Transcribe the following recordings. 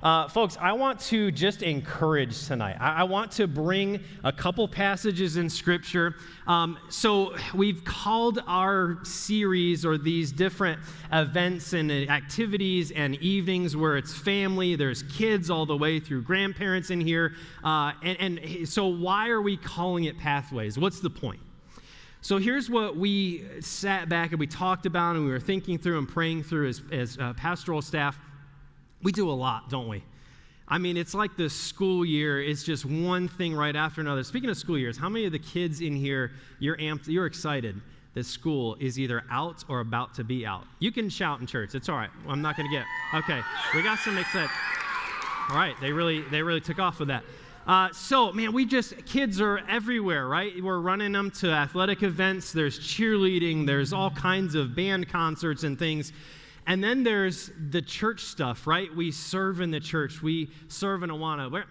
Folks, I want to just encourage tonight. I want to bring a couple passages in Scripture. So we've called our series, or these different events and activities and evenings, where it's family, there's kids all the way through grandparents in here. And so why are we calling it Pathways? What's the point? So here's what we sat back and we talked about and we were thinking through and praying through as pastoral staff. We do a lot, don't we? I mean, it's like the school year. It's just one thing right after another. Speaking of school years, how many of the kids in here, you're excited that school is either out or about to be out? You can shout in church. It's all right. I'm not going to get okay. We got some excited. All right. They really took off with that. So, man, kids are everywhere, right? We're running them to athletic events. There's cheerleading. There's all kinds of band concerts and things. And then there's the church stuff, right? We serve in the church. We serve in Awana.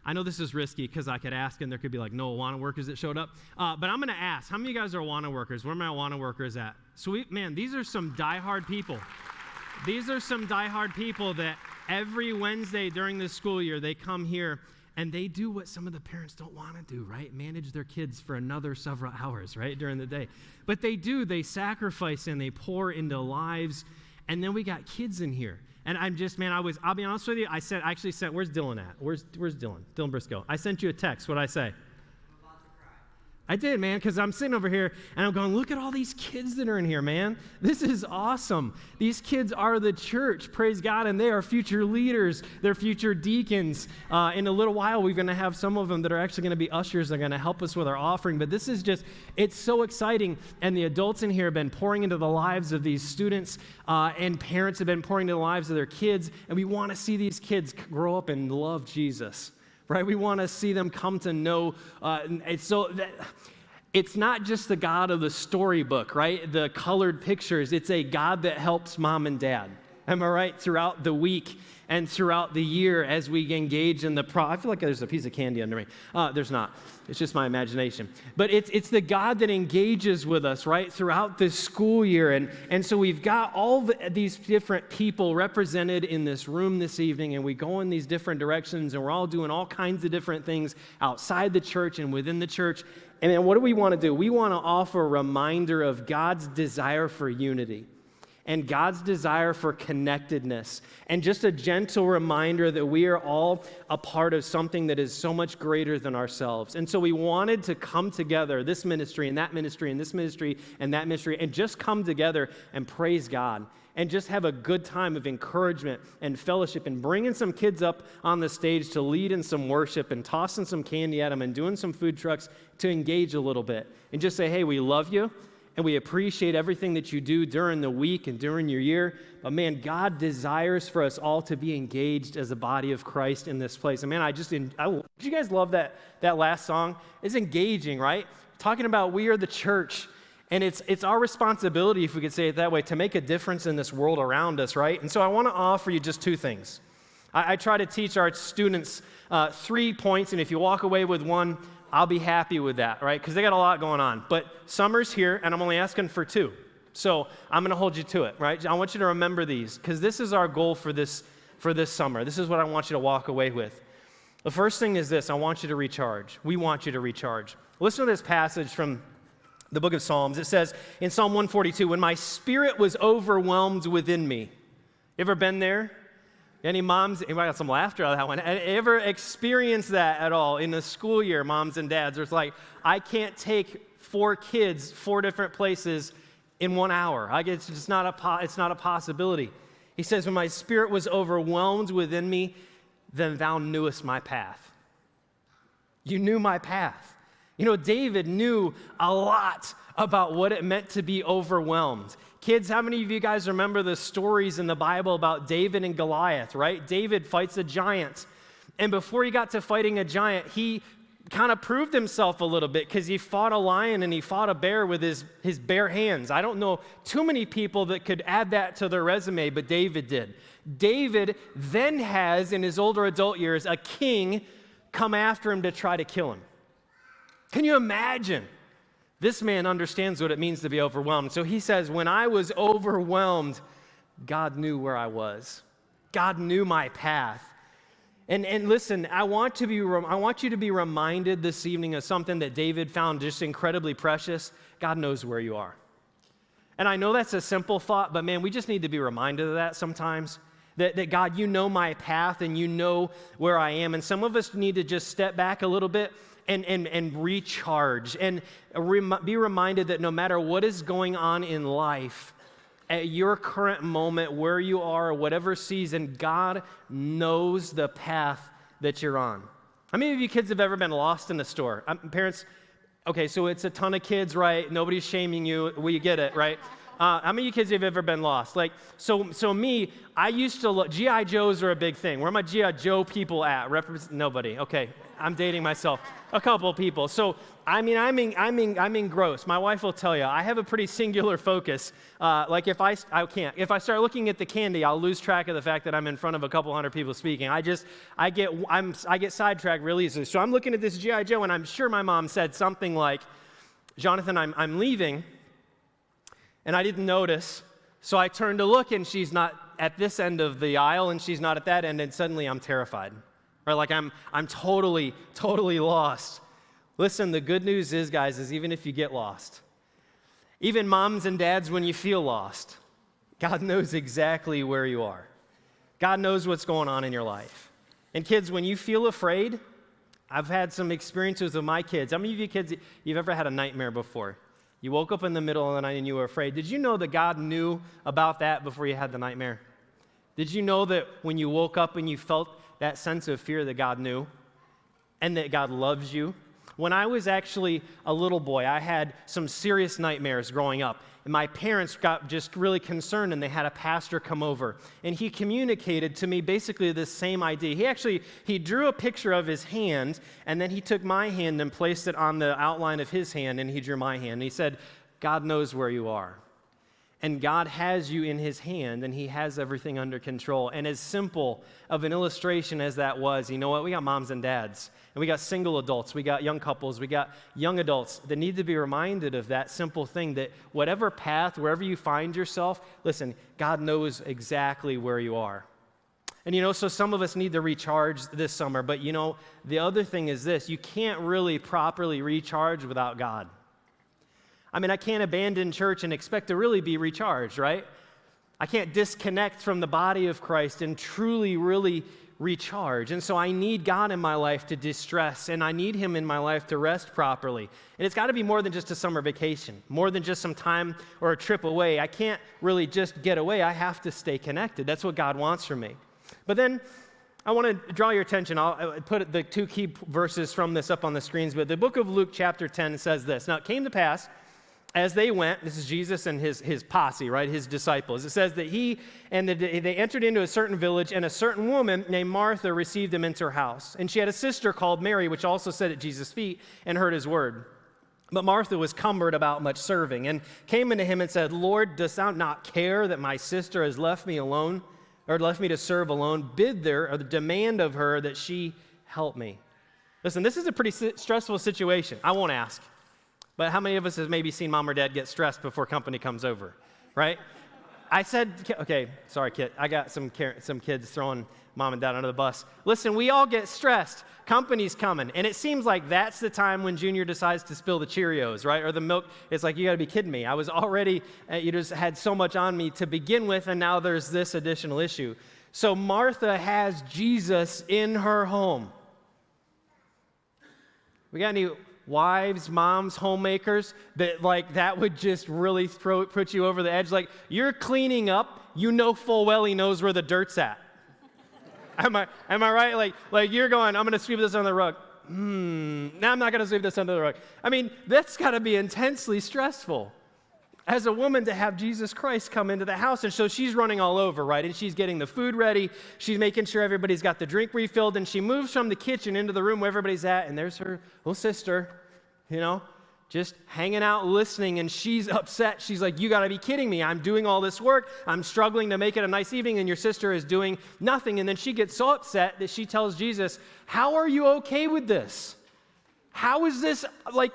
I know this is risky because I could ask and there could be like no Awana workers that showed up. But I'm going to ask, how many of you guys are Awana workers? Where are my Awana workers at? So, these are some diehard people. These are some diehard people that every Wednesday during the school year, they come here and they do what some of the parents don't want to do, right? Manage their kids for another several hours, right, during the day. But they do. They sacrifice and they pour into lives. And then we got kids in here. And I'm just, I'll be honest with you, I actually sent, where's Dylan at? Where's Dylan? Dylan Briscoe. I sent you a text. What'd I say? I did, man, because I'm sitting over here and I'm going, look at all these kids that are in here, man. This is awesome. These kids are the church, praise God, and they are future leaders. They're future deacons. In a little while, we're going to have some of them that are actually going to be ushers. They're going to help us with our offering. But this is it's so exciting. And the adults in here have been pouring into the lives of these students, and parents have been pouring into the lives of their kids. And we want to see these kids grow up and love Jesus. Right? We want to see them come to know. It's not just the God of the storybook, right? The colored pictures. It's a God that helps mom and dad. Am I right? Throughout the week and throughout the year as we engage in I feel like there's a piece of candy under me. There's not. It's just my imagination. But it's the God that engages with us, right, throughout this school year. And so we've got all these different people represented in this room this evening, and we go in these different directions, and we're all doing all kinds of different things outside the church and within the church. And then what do we want to do? We want to offer a reminder of God's desire for unity and God's desire for connectedness, and just a gentle reminder that we are all a part of something that is so much greater than ourselves. And so we wanted to come together, this ministry and that ministry and this ministry and that ministry, and just come together and praise God and just have a good time of encouragement and fellowship, and bringing some kids up on the stage to lead in some worship and tossing some candy at them and doing some food trucks to engage a little bit and just say, hey, we love you. And we appreciate everything that you do during the week and during your year. But man, God desires for us all to be engaged as a body of Christ in this place. And man, did you guys love that last song? It's engaging, right? Talking about we are the church. And it's our responsibility, if we could say it that way, to make a difference in this world around us, right? And so I want to offer you just two things. I try to teach our students 3 points, and if you walk away with one, I'll be happy with that, right? Because they got a lot going on. But summer's here, and I'm only asking for 2. So I'm going to hold you to it, right? I want you to remember these, because this is our goal for this summer. This is what I want you to walk away with. The first thing is this: I want you to recharge. We want you to recharge. Listen to this passage from the book of Psalms. It says in Psalm 142, when my spirit was overwhelmed within me. You ever been there? Any moms, anybody got some laughter out of that one? Ever experienced that at all in the school year, moms and dads? It's like, I can't take 4 kids 4 different places in 1 hour. It's just not a possibility. He says, when my spirit was overwhelmed within me, then thou knewest my path. You knew my path. You know, David knew a lot about what it meant to be overwhelmed. Kids, how many of you guys remember the stories in the Bible about David and Goliath, right? David fights a giant. And before he got to fighting a giant, he kind of proved himself a little bit because he fought a lion and he fought a bear with his bare hands. I don't know too many people that could add that to their resume, but David did. David then has, in his older adult years, a king come after him to try to kill him. Can you imagine? This man understands what it means to be overwhelmed. So he says, when I was overwhelmed, God knew where I was. God knew my path. And listen, I want you to be reminded this evening of something that David found just incredibly precious. God knows where you are. And I know that's a simple thought, but man, we just need to be reminded of that sometimes. That God, you know my path and you know where I am. And some of us need to just step back a little bit and recharge and be reminded that no matter what is going on in life, at your current moment, where you are, whatever season, God knows the path that you're on. How many of you kids have ever been lost in a store? Parents, okay, so it's a ton of kids, right? Nobody's shaming you. We get it, right? How many of you kids have ever been lost? Like, so me, I used to look, G.I. Joes are a big thing. Where are my G.I. Joe people at? Nobody. Okay, I'm dating myself. A couple of people. So, I'm engrossed. My wife will tell you, I have a pretty singular focus. Like if I start looking at the candy, I'll lose track of the fact that I'm in front of a couple hundred people speaking. I get sidetracked really easily. So I'm looking at this G.I. Joe, and I'm sure my mom said something like, Jonathan, I'm leaving. And I didn't notice, so I turned to look, and she's not at this end of the aisle, and she's not at that end, and suddenly I'm terrified. Or like I'm totally lost. Listen, the good news is, guys, is even if you get lost, even moms and dads, when you feel lost, God knows exactly where you are. God knows what's going on in your life. And kids, when you feel afraid, I've had some experiences with my kids. How many of you kids, you've ever had a nightmare before? You woke up in the middle of the night and you were afraid. Did you know that God knew about that before you had the nightmare? Did you know that when you woke up and you felt that sense of fear that God knew and that God loves you? When I was actually a little boy, I had some serious nightmares growing up. And my parents got just really concerned, and they had a pastor come over. And he communicated to me basically this same idea. He drew a picture of his hand, and then he took my hand and placed it on the outline of his hand, and he drew my hand. And he said, God knows where you are. And God has you in his hand, and he has everything under control. And as simple of an illustration as that was, you know what? We got moms and dads, and we got single adults, we got young couples, we got young adults that need to be reminded of that simple thing that whatever path, wherever you find yourself, listen, God knows exactly where you are. And so some of us need to recharge this summer, but the other thing is this: you can't really properly recharge without God. I can't abandon church and expect to really be recharged, right? I can't disconnect from the body of Christ and truly, really recharge. And so I need God in my life to distress, and I need him in my life to rest properly. And it's got to be more than just a summer vacation, more than just some time or a trip away. I can't really just get away. I have to stay connected. That's what God wants from me. But then I want to draw your attention. I'll put the two key verses from this up on the screens. But the book of Luke chapter 10 says this: Now it came to pass, as they went, this is Jesus and his posse, right, his disciples. It says that they entered into a certain village, and a certain woman named Martha received him into her house. And she had a sister called Mary, which also sat at Jesus' feet and heard his word. But Martha was cumbered about much serving, and came unto him and said, Lord, dost thou not care that my sister has left me alone, or left me to serve alone? Bid her, or demand of her, that she help me. Listen, this is a pretty stressful situation. I won't ask. But how many of us have maybe seen mom or dad get stressed before company comes over, right? I said, okay, sorry, kid. I got some kids throwing mom and dad under the bus. Listen, we all get stressed. Company's coming. And it seems like that's the time when Junior decides to spill the Cheerios, right? Or the milk. It's like, you got to be kidding me. I was already, you just had so much on me to begin with, and now there's this additional issue. So Martha has Jesus in her home. We got any wives, moms, homemakers that would just really put you over the edge? Like, you're cleaning up, full well he knows where the dirt's at. Am I right? Like you're going, I'm going to sweep this under the rug. No, I'm not going to sweep this under the rug. That's got to be intensely stressful as a woman to have Jesus Christ come into the house. And so she's running all over, right? And she's getting the food ready. She's making sure everybody's got the drink refilled. And she moves from the kitchen into the room where everybody's at. And there's her little sister, just hanging out, listening. And she's upset. She's like, you got to be kidding me. I'm doing all this work. I'm struggling to make it a nice evening. And your sister is doing nothing. And then she gets so upset that she tells Jesus, how are you okay with this? How is this,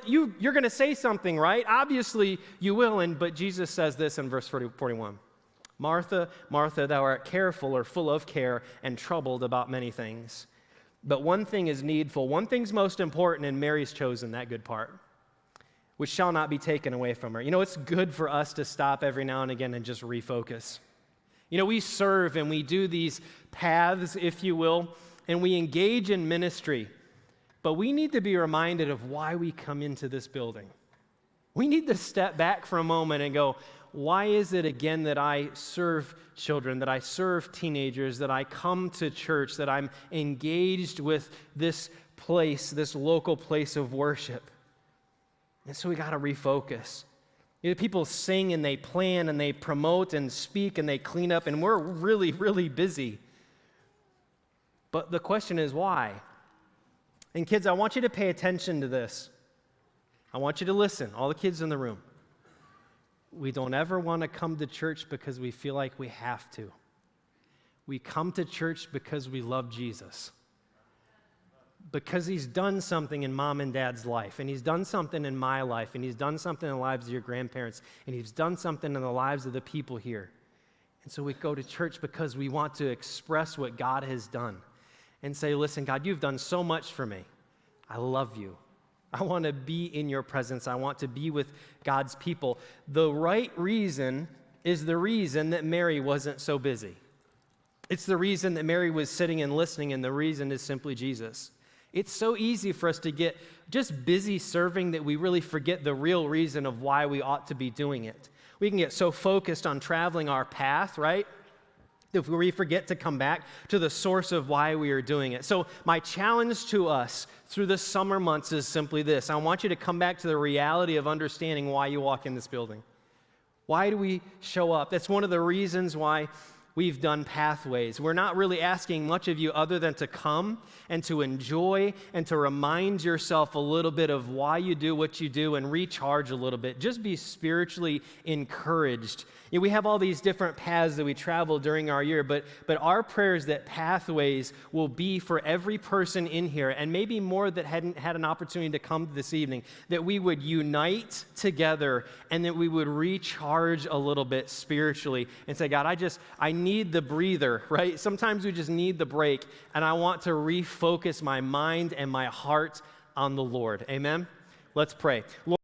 you're going to say something, right? Obviously you will, but Jesus says this in verse 41. Martha, Martha, thou art careful or full of care and troubled about many things. But one thing is needful. One thing's most important, and Mary's chosen that good part, which shall not be taken away from her. You know, it's good for us to stop every now and again and just refocus. You know, we serve and we do these paths, if you will, and we engage in ministry, but we need to be reminded of why we come into this building. We need to step back for a moment and go, why is it again that I serve children, that I serve teenagers, that I come to church, that I'm engaged with this place, this local place of worship? And so we got to refocus. You know, people sing and they plan and they promote and speak and they clean up, and we're really, really busy. But the question is why? And kids, I want you to pay attention to this. I want you to listen, all the kids in the room. We don't ever want to come to church because we feel like we have to. We come to church because we love Jesus. Because he's done something in mom and dad's life, and he's done something in my life, and he's done something in the lives of your grandparents, and he's done something in the lives of the people here. And so we go to church because we want to express what God has done and say, listen, God, you've done so much for me. I love you. I want to be in your presence. I want to be with God's people. The right reason is the reason that Mary wasn't so busy. It's the reason that Mary was sitting and listening, and the reason is simply Jesus. It's so easy for us to get just busy serving that we really forget the real reason of why we ought to be doing it. We can get so focused on traveling our path, right? If we forget to come back to the source of why we are doing it. So my challenge to us through the summer months is simply this. I want you to come back to the reality of understanding why you walk in this building. Why do we show up? That's one of the reasons why we've done pathways. We're not really asking much of you other than to come and to enjoy and to remind yourself a little bit of why you do what you do and recharge a little bit. Just be spiritually encouraged. You know, we have all these different paths that we travel during our year, but our prayer is that pathways will be for every person in here, and maybe more that hadn't had an opportunity to come this evening, that we would unite together and that we would recharge a little bit spiritually and say, God, I need the breather, right? Sometimes we just need the break, and I want to refocus my mind and my heart on the Lord. Amen? Let's pray. Lord,